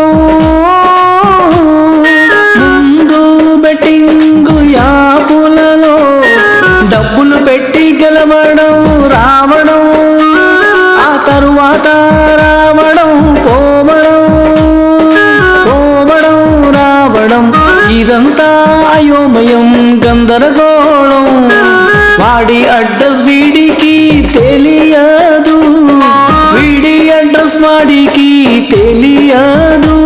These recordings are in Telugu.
కోసం ముందు బెట్టింగు యాపులలో డబ్బులు పెట్టి గెలవడం రావడం, ఆ తరువాత రావడం పోవడం రావడం, ఇదంతా అయోమయం గందరగోళం. వాడి అడ్రస్ వీడికి తెలియదు, వీడి అడ్రస్ వాడికి తెలియదు.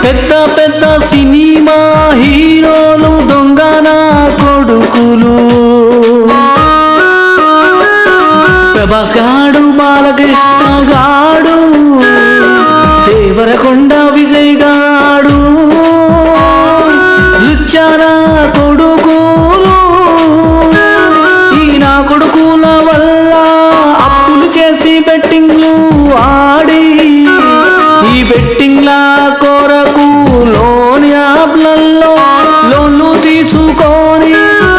పెద్ద పెద్ద సినిమా హీరోలు దొంగన కొడుకులు, ప్రభాస్ గాడు బాలకృష్ణ గాడు దేవరకొండ విజయ్ గాడు లుచ్చానా కొడుకులు. ఈ నా కొడుకుల వల్ల అప్పులు చేసి బెట్టింగ్లు ఆడి, ఈ బెట్టింగ్ల కొరకు లోన్ యాప్లలో లోన్లు తీసుకొని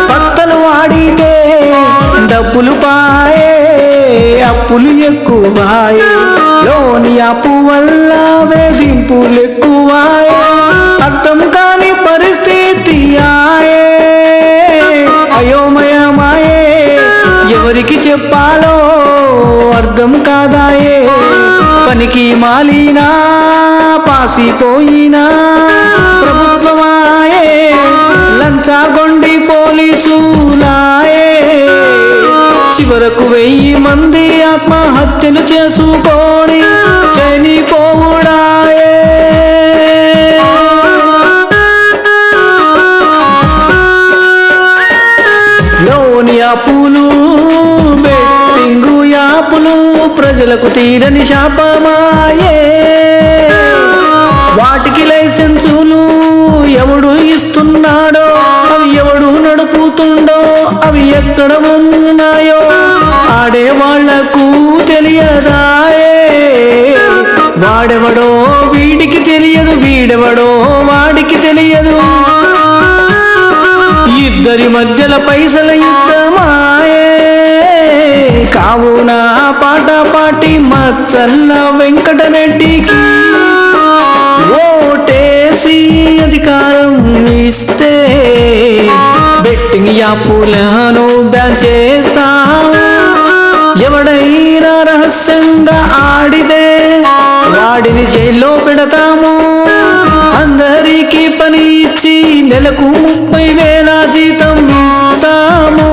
పత్తలు వాడితే డబ్బులు పాయే, అప్పులు ఎక్కువాయే. లోన్ యాపు వల్ల వేధింపులు ఎక్కువాయే, అర్థం కాని పరిస్థితి ఆయే, అయోమయమాయే. ఎవరికి చెప్పాలో అర్థం కాదాయే, పనికి మాలినా పాసిపోయినా ప్రభుత్వమాయే, లంచాగొండి పోలీసులాయే. చివరకు 1000 మంది ఆత్మహత్యలు చేసుకొని చనిపోవుడాయే. లోన్ యాపులు బెట్టింగు యాపులు ప్రజలకు తీరని శాపమాయే. వాటికి లైసెన్సులు ఎవడు ఇస్తున్నాడో, అవి ఎవడు నడుపుతుండో, అవి ఎక్కడ ఉన్నాయో ఆడేవాళ్లకు తెలియదాయే. వాడెవడో వీడికి తెలియదు, వీడెవడో వాడికి తెలియదు. ఇద్దరి మధ్యల పైసల యుద్ధమాయే. కావున పాట పాటి మచ్చల్ల వెంకటరెడ్డికి ఓటేసి అధికారం ఇస్తే బెట్టింగ్ యాపులను బ్యాన్ చేస్తాం. ఎవడైనా రహస్యంగా ఆడితే వాడిని జైల్లో పెడతాము. అందరికీ పని ఇచ్చి నెలకు 30,000 జీతం ఇస్తాము.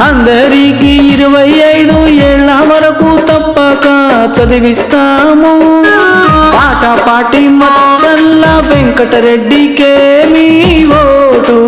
అందరికీ 25 ఏళ్ల వరకు తప్పక చదివిస్తాము. పాట పాటి మచ్చల్ల వెంకటరెడ్డికే మీ ఓటు.